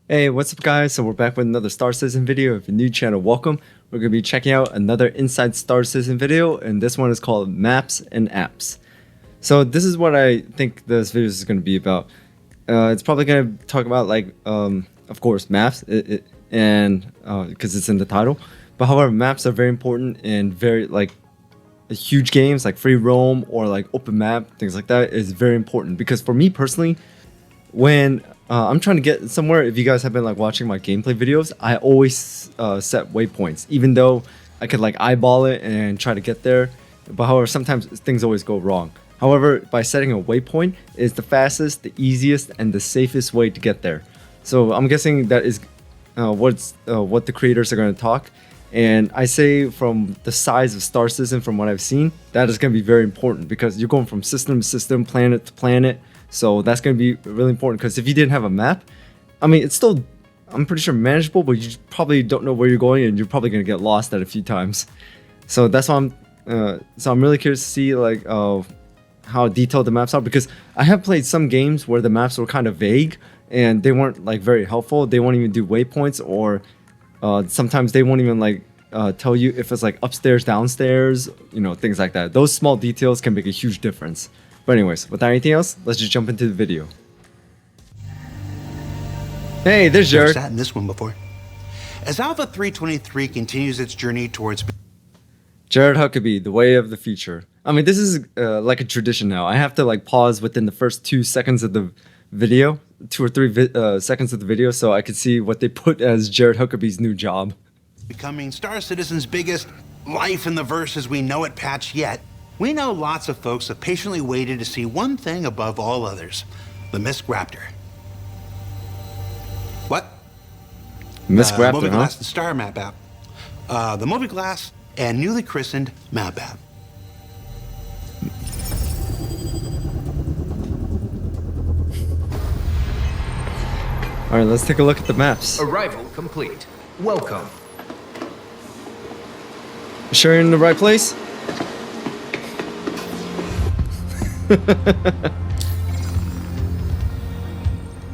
Hey, what's up guys? So we're back with another Star Citizen video. If you're new channel, welcome. We're going to be checking out another Inside Star Citizen video, and this one is called Maps and Apps. So this is what I think this video is going to be about. It's probably going to talk about of course, maps, and because it's in the title. But however, maps are very important and very huge games like free roam or like open map, things like that is very important because for me personally, when I'm trying to get somewhere, if you guys have been watching my gameplay videos, I always set waypoints, even though I could eyeball it and try to get there. But however, sometimes things always go wrong. However, by setting a waypoint is the fastest, the easiest, and the safest way to get there. So I'm guessing that is what the creators are going to talk. And I say from the size of Star Citizen, from what I've seen, that is going to be very important because you're going from system to system, planet to planet. So that's going to be really important because if you didn't have a map, I mean, it's still, I'm pretty sure manageable, but you probably don't know where you're going and you're probably going to get lost at a few times. So that's why I'm really curious to see how detailed the maps are, because I have played some games where the maps were kind of vague and they weren't very helpful. They won't even do waypoints, or sometimes they won't even tell you if it's upstairs, downstairs, things like that. Those small details can make a huge difference. But anyways, without anything else, let's just jump into the video. Hey, there's Jared. I've sat in this one before. As Alpha 323 continues its journey towards Jared Huckabee, the way of the future. I mean, this is like a tradition now. I have to pause within the first 2 seconds of the video, 2 or 3 seconds of the video, so I could see what they put as Jared Huckabee's new job. Becoming Star Citizen's biggest life in the verse as we know it patch yet, we know lots of folks have patiently waited to see one thing above all others: the MISC Raptor. What? MISC Raptor, Moby huh? Glass and Star Map app. The Moby Glass and newly christened Map app. All right, let's take a look at the maps. Arrival complete. Welcome. Sure you're in the right place?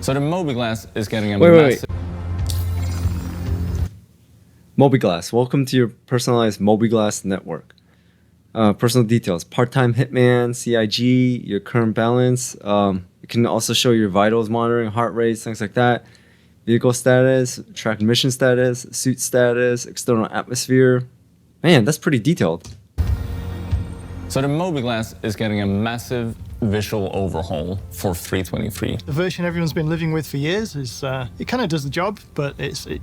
So the Moby Glass is getting a Wait. massive... Moby Glass. Welcome to your personalized Moby Glass network. Personal details: part-time hitman, CIG, your current balance. It can also show your vitals monitoring, heart rates, things like that. Vehicle status, track mission status, suit status, external atmosphere. Man, that's pretty detailed. So the Moby Glass is getting a massive visual overhaul for 323. The version everyone's been living with for years is it kind of does the job, but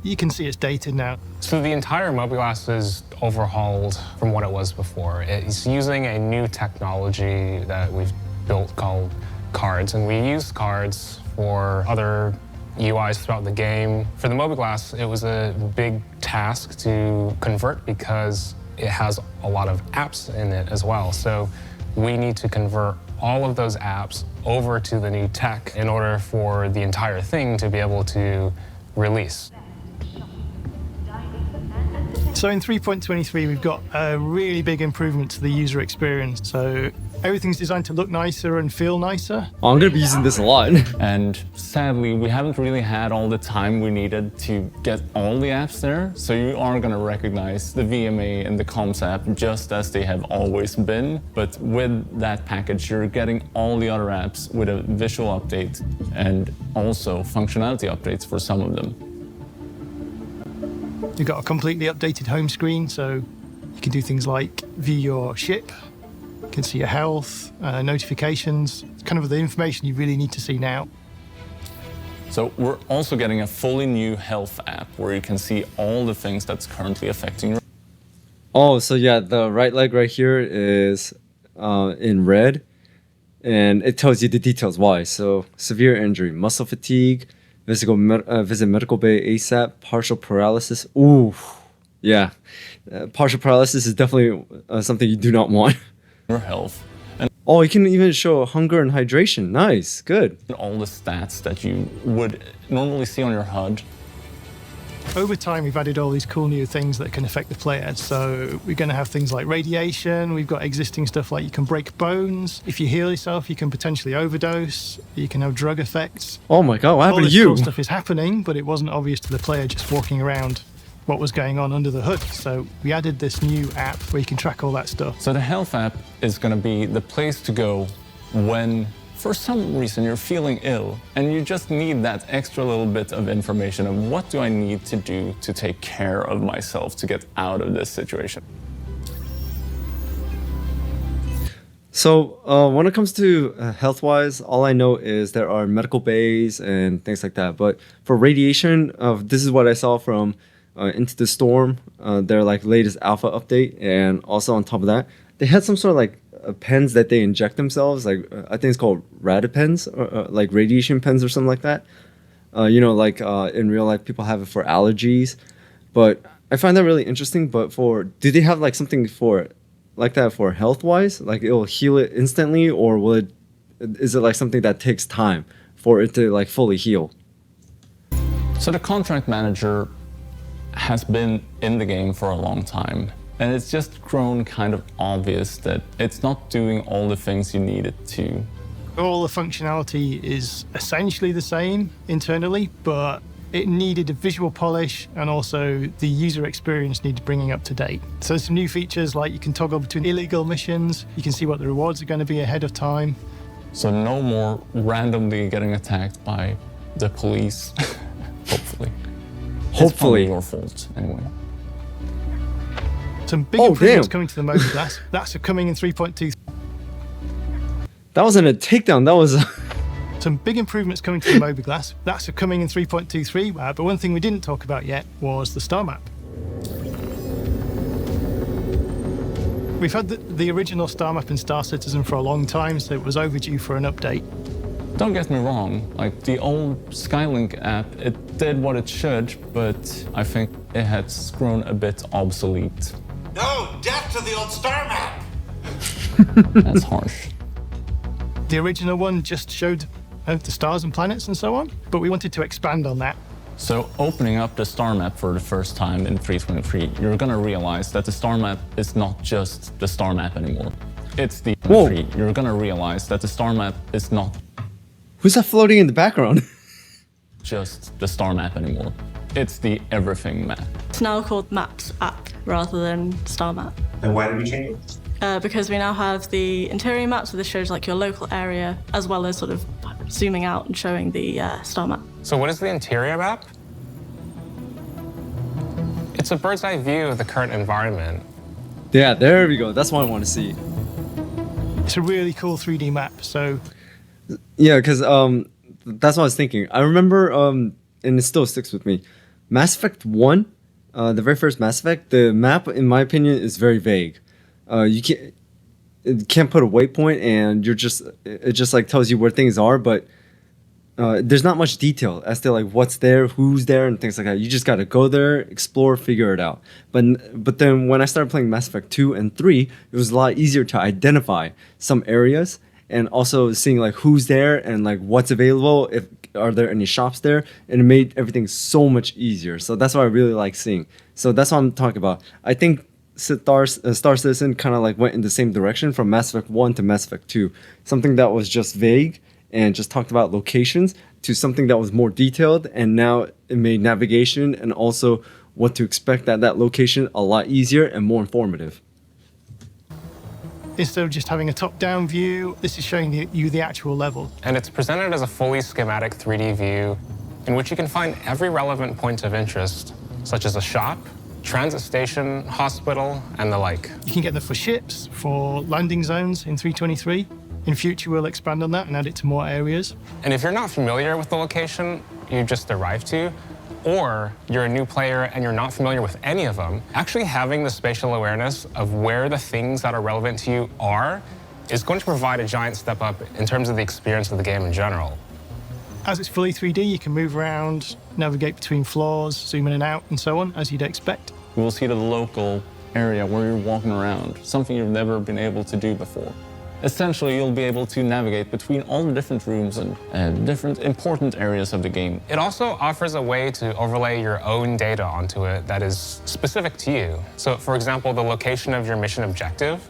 you can see it's dated now. So the entire Moby Glass is overhauled from what it was before. It's using a new technology that we've built called cards, and we use cards for other UIs throughout the game. For the Moby Glass, it was a big task to convert because it has a lot of apps in it as well. So we need to convert all of those apps over to the new tech in order for the entire thing to be able to release. So in 3.23, we've got a really big improvement to the user experience. So everything's designed to look nicer and feel nicer. Oh, I'm gonna be using this a lot. And sadly, we haven't really had all the time we needed to get all the apps there. So you are going to recognize the VMA and the Comms app just as they have always been. But with that package, you're getting all the other apps with a visual update and also functionality updates for some of them. You've got a completely updated home screen, so you can do things like view your ship, you can see your health, notifications, kind of the information you really need to see now. So we're also getting a fully new health app where you can see all the things that's currently affecting your... Oh, so yeah, the right leg right here is in red, and it tells you the details why. So severe injury, muscle fatigue, visit medical bay ASAP, partial paralysis. Ooh, yeah. Partial paralysis is definitely something you do not want. Your health. Oh, you can even show hunger and hydration. Nice, good. All the stats that you would normally see on your HUD. Over time, we've added all these cool new things that can affect the player. So we're going to have things like radiation. We've got existing stuff like you can break bones. If you heal yourself, you can potentially overdose. You can have drug effects. Oh my god, what All happened to this you? cool stuff is happening, but it wasn't obvious to the player just walking around what was going on under the hood. So we added this new app where you can track all that stuff. So the health app is going to be the place to go when, for some reason, you're feeling ill and you just need that extra little bit of information of what do I need to do to take care of myself to get out of this situation. So when it comes to health-wise, all I know is there are medical bays and things like that. But for radiation, this is what I saw from Into the Storm, their like latest alpha update, and also on top of that, they had some sort of like pens that they inject themselves. Like I think it's called radipens, or like radiation pens or something like that. You know, like in real life, people have it for allergies. But I find that really interesting. But do they have like something for like that for health-wise? Like it'll heal it instantly, or is it like something that takes time for it to like fully heal? So the contract manager has been in the game for a long time, and it's just grown kind of obvious that it's not doing all the things you need it to. All the functionality is essentially the same internally, but it needed a visual polish, and also the user experience needed bringing up to date. So some new features like you can toggle between illegal missions, you can see what the rewards are going to be ahead of time. So no more randomly getting attacked by the police, hopefully. It's probably your fault, anyway. Some big improvements coming to the Moby Glass. That's coming in 3.2. That wasn't a takedown, that was... Some big improvements coming to the Moby Glass. That's coming in 3.23, but one thing we didn't talk about yet was the star map. We've had the original star map in Star Citizen for a long time, so it was overdue for an update. Don't get me wrong, like the old Skylink app, it did what it should, but I think it has grown a bit obsolete. No, death to the old star map! That's harsh. The original one just showed the stars and planets and so on, but we wanted to expand on that. So opening up the star map for the first time in 3.23, you're gonna realize that the star map is not just the star map anymore. It's the... You're gonna realize that the star map is not... Who's that floating in the background? ...just the star map anymore. It's the everything map. It's now called Maps app rather than Star Map. And why did we change it? Because we now have the interior map, so this shows like your local area, as well as sort of zooming out and showing the star map. So what is the interior map? It's a bird's eye view of the current environment. Yeah, there we go. That's what I want to see. It's a really cool 3D map, so... Yeah, because that's what I was thinking. I remember, and it still sticks with me, Mass Effect 1, the very first Mass Effect, the map, in my opinion, is very vague. You can't put a waypoint, and it just like tells you where things are, but there's not much detail as to like what's there, who's there, and things like that. You just gotta go there, explore, figure it out. But then when I started playing Mass Effect 2 and 3, it was a lot easier to identify some areas, and also seeing like who's there and like what's available, if are there any shops there, and it made everything so much easier. So that's what I really like seeing. So that's what I'm talking about. I think Star Citizen kind of like went in the same direction from Mass Effect 1 to Mass Effect 2. Something that was just vague and just talked about locations to something that was more detailed, and now it made navigation and also what to expect at that location a lot easier and more informative. Instead of just having a top-down view, this is showing you the actual level. And it's presented as a fully schematic 3D view in which you can find every relevant point of interest, such as a shop, transit station, hospital, and the like. You can get them for ships, for landing zones in 323. In future, we'll expand on that and add it to more areas. And if you're not familiar with the location you just arrived to, or you're a new player and you're not familiar with any of them, actually having the spatial awareness of where the things that are relevant to you are is going to provide a giant step up in terms of the experience of the game in general. As it's fully 3D, you can move around, navigate between floors, zoom in and out, and so on, as you'd expect. We'll see the local area where you're walking around, something you've never been able to do before. Essentially, you'll be able to navigate between all the different rooms and different important areas of the game. It also offers a way to overlay your own data onto it that is specific to you. So, for example, the location of your mission objective.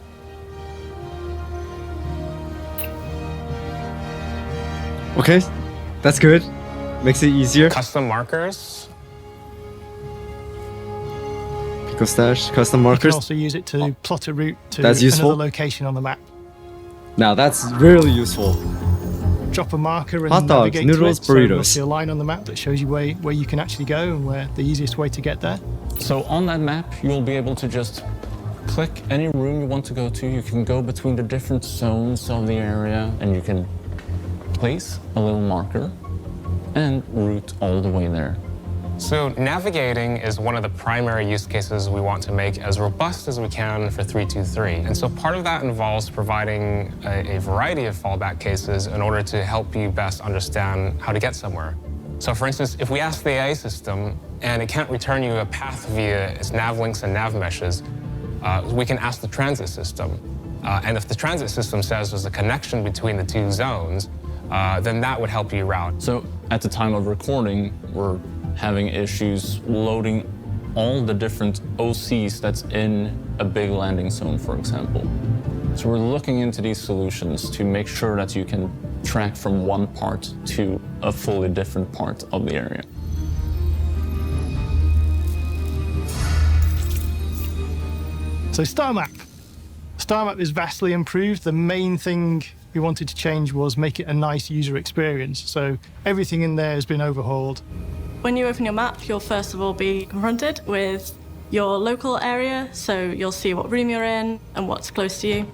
Okay, that's good. Makes it easier. Custom markers. Pico Stash, custom You can markers. also use it to plot a route to That's useful. another location on the map. Now that's really useful. Drop a marker and Hot dogs, navigate noodles, to it. So you'll burritos. see a line on the map that shows you where you can actually go and where the easiest way to get there. So on that map, you'll be able to just click any room you want to go to. You can go between the different zones of the area, and you can place a little marker and route all the way there. So navigating is one of the primary use cases we want to make as robust as we can for 323. And so part of that involves providing a variety of fallback cases in order to help you best understand how to get somewhere. So for instance, if we ask the AI system and it can't return you a path via its nav links and nav meshes, we can ask the transit system. And if the transit system says there's a connection between the two zones, then that would help you route. So at the time of recording, we're having issues loading all the different OCs that's in a big landing zone, for example. So we're looking into these solutions to make sure that you can track from one part to a fully different part of the area. So Star Map. Star Map is vastly improved. The main thing we wanted to change was make it a nice user experience. So everything in there has been overhauled. When you open your map, you'll first of all be confronted with your local area, so you'll see what room you're in and what's close to you.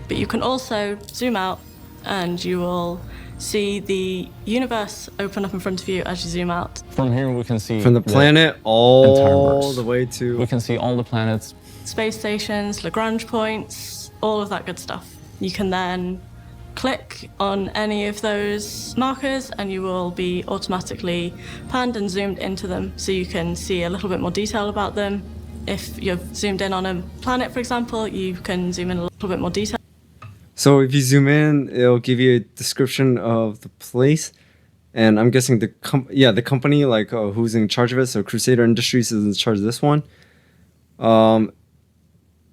But you can also zoom out and you will see the universe open up in front of you as you zoom out. From here, we can see From the planet all entire verse. the way to... We can see all the planets. Space stations, Lagrange points, all of that good stuff. You can then click on any of those markers and you will be automatically panned and zoomed into them so you can see a little bit more detail about them. If you've zoomed in on a planet, for example, you can zoom in a little bit more detail. So if you zoom in, it'll give you a description of the place. And I'm guessing the company, like who's in charge of it. So Crusader Industries is in charge of this one.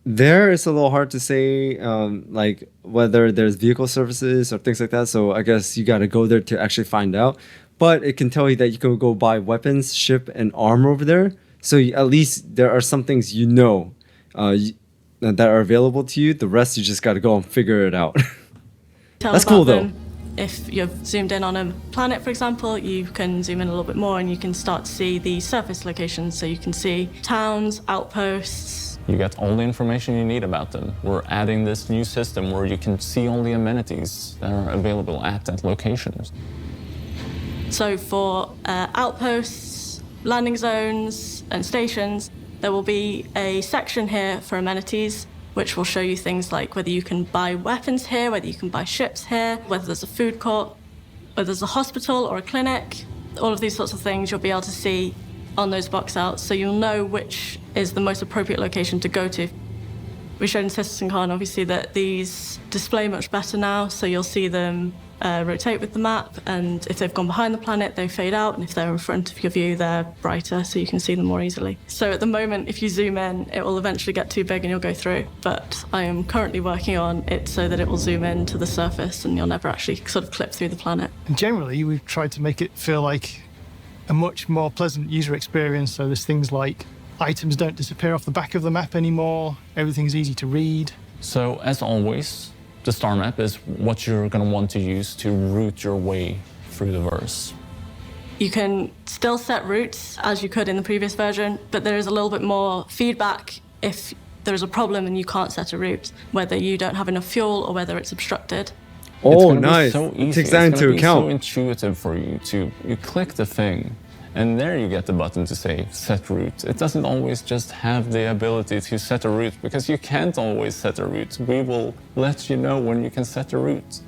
There, it's a little hard to say, like whether there's vehicle services or things like that. So I guess you got to go there to actually find out. But it can tell you that you can go buy weapons, ship, and armor over there. So at least there are some things you know that are available to you. The rest you just got to go and figure it out. That's cool though. If you've zoomed in on a planet, for example, you can zoom in a little bit more and you can start to see the surface locations. So you can see towns, outposts. You get all the information you need about them. We're adding this new system where you can see all the amenities that are available at that location. So for outposts, landing zones, and stations, there will be a section here for amenities, which will show you things like whether you can buy weapons here, whether you can buy ships here, whether there's a food court, whether there's a hospital or a clinic. All of these sorts of things you'll be able to see on those box outs, so you'll know which is the most appropriate location to go to. We showed in CitizenCon, obviously, that these display much better now, so you'll see them rotate with the map, and if they've gone behind the planet, they fade out, and if they're in front of your view, they're brighter, so you can see them more easily. So at the moment, if you zoom in, it will eventually get too big and you'll go through, but I am currently working on it so that it will zoom in to the surface and you'll never actually sort of clip through the planet. And generally, we've tried to make it feel like a much more pleasant user experience. So there's things like items don't disappear off the back of the map anymore. Everything's easy to read. So as always, the star map is what you're going to want to use to route your way through the verse. You can still set routes as you could in the previous version, but there is a little bit more feedback if there's a problem and you can't set a route, whether you don't have enough fuel or whether it's obstructed. Oh, nice. So easy. It takes that into account. It's so intuitive for you you click the thing, and there you get the button to say set route. It doesn't always just have the ability to set a route, because you can't always set a route. We will let you know when you can set a route.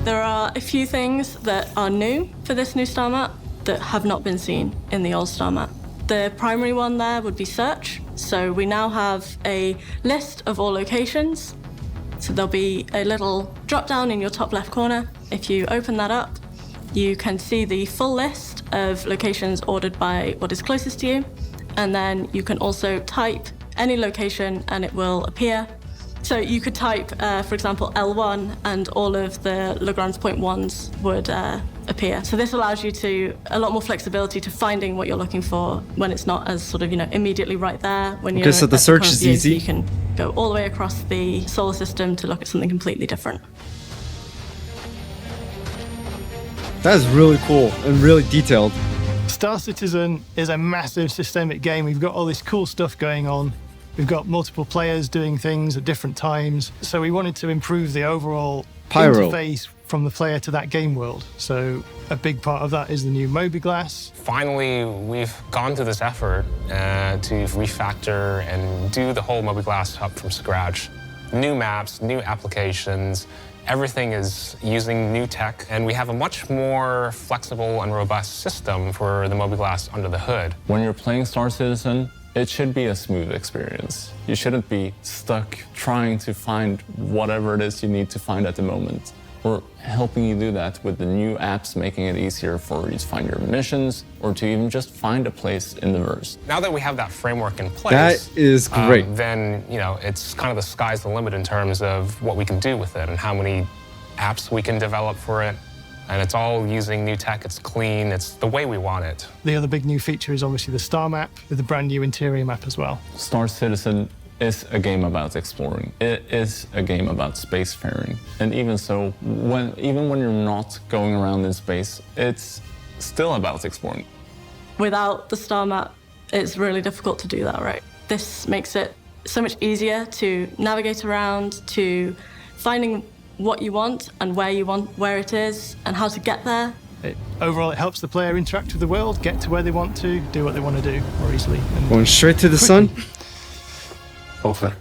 There are a few things that are new for this new star map that have not been seen in the old star map. The primary one there would be search. So we now have a list of all locations. So there'll be a little drop down in your top left corner. If you open that up, you can see the full list of locations ordered by what is closest to you. And then you can also type any location and it will appear. So you could type, for example, L1 and all of the Lagrange point ones would appear. So this allows you a lot more flexibility to finding what you're looking for when it's not as sort of, immediately right there. When you're so the search is easy. So you can go all the way across the solar system to look at something completely different. That is really cool and really detailed. Star Citizen is a massive systemic game. We've got all this cool stuff going on. We've got multiple players doing things at different times. So we wanted to improve the overall interface from the player to that game world. So a big part of that is the new Moby-Glass. Finally, we've gone to this effort to refactor and do the whole Moby-Glass hub from scratch. New maps, new applications, everything is using new tech, and we have a much more flexible and robust system for the Moby-Glass under the hood. When you're playing Star Citizen, it should be a smooth experience. You shouldn't be stuck trying to find whatever it is you need to find at the moment. We're helping you do that with the new apps, making it easier for you to find your missions or to even just find a place in the verse. Now that we have that framework in place, that is great. Then it's kind of the sky's the limit in terms of what we can do with it and how many apps we can develop for it. And it's all using new tech, it's clean, it's the way we want it. The other big new feature is obviously the star map with the brand new interior map as well. Star Citizen is a game about exploring. It is a game about spacefaring. And even so, even when you're not going around in space, it's still about exploring. Without the star map, it's really difficult to do that, right? This makes it so much easier to navigate around, to finding what you want and where it is and how to get there. Overall, it helps the player interact with the world, get to where they want to, do what they want to do more easily. And Going straight to the sun? Hopefully.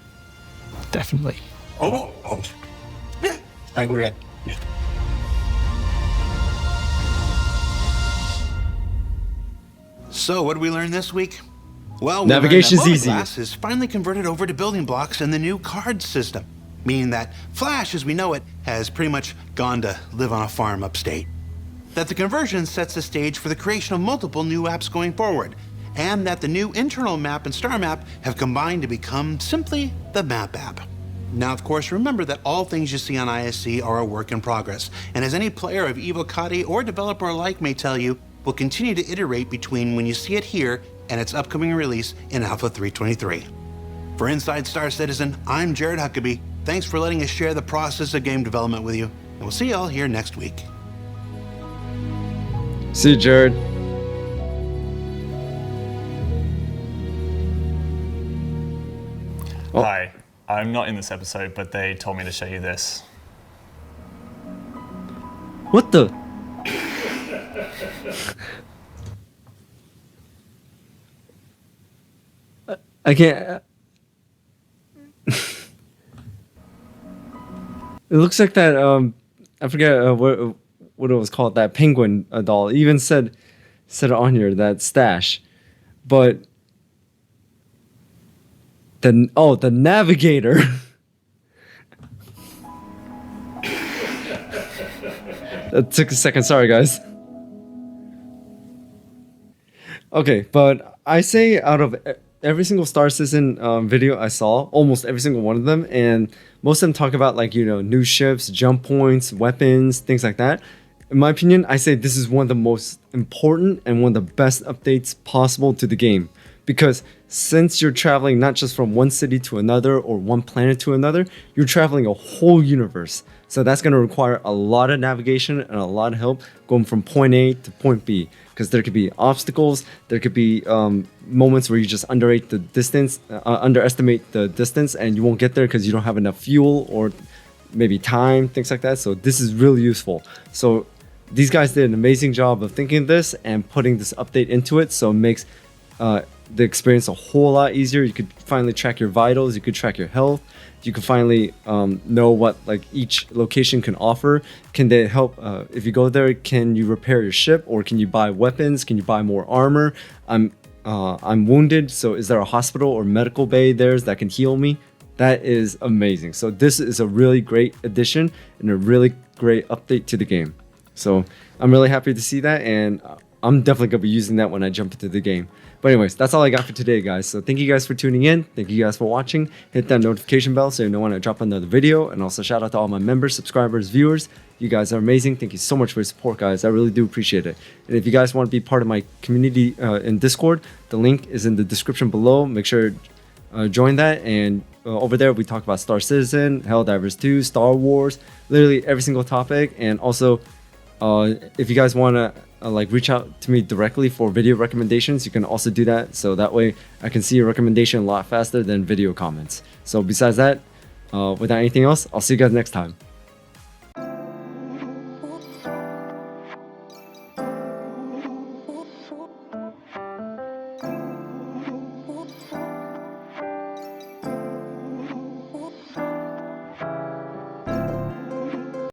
Definitely. Oh. Yeah, I agree. Yeah. So, what did we learn this week? Well, Navigation's easy. Moby-Glass is finally converted over to building blocks in the new card system, meaning that Flash, as we know it, has pretty much gone to live on a farm upstate. That the conversion sets the stage for the creation of multiple new apps going forward, and that the new internal map and star map have combined to become simply the Map app. Now, of course, remember that all things you see on ISC are a work in progress, and as any player of Evocati or developer alike may tell you, will continue to iterate between when you see it here and its upcoming release in Alpha 3.23. For Inside Star Citizen, I'm Jared Huckabee. Thanks for letting us share the process of game development with you, and we'll see you all here next week. See you, Jared. Oh. Hi, I'm not in this episode, but they told me to show you this. What the? I can't. It looks like that. I forget what it was called. That penguin doll. It even said it on here, that stash, but the navigator. That took a second. Sorry, guys. Okay, but I say out of every single Star Citizen video I saw, almost every single one of them, and most of them talk about new ships, jump points, weapons, things like that. In my opinion, I say this is one of the most important and one of the best updates possible to the game. Because since you're traveling not just from one city to another or one planet to another, you're traveling a whole universe. So that's going to require a lot of navigation and a lot of help going from point A to point B. Because there could be obstacles, there could be moments where you just underestimate the distance and you won't get there because you don't have enough fuel or maybe time, things like that. So this is really useful. So these guys did an amazing job of thinking of this and putting this update into it. So it makes the experience a whole lot easier. You could finally track your vitals, you could track your health, you can finally know what each location can offer. Can they help if you go there? Can you repair your ship, or can you buy weapons? Can you buy more armor? I'm I'm wounded, so is there a hospital or medical bay there that can heal me? That is amazing. So this is a really great addition and a really great update to the game. So I'm really happy to see that, and I'm definitely going to be using that when I jump into the game. But anyways, that's all I got for today, guys. So thank you guys for tuning in. Thank you guys for watching. Hit that notification bell so you know when I drop another video. And also shout out to all my members, subscribers, viewers. You guys are amazing. Thank you so much for your support, guys. I really do appreciate it. And if you guys want to be part of my community in Discord, the link is in the description below. Make sure join that. And over there, we talk about Star Citizen, Helldivers 2, Star Wars, literally every single topic. And also, if you guys want to like reach out to me directly for video recommendations, you can also do that. So that way I can see your recommendation a lot faster than video comments. So besides that, without anything else, I'll see you guys next time.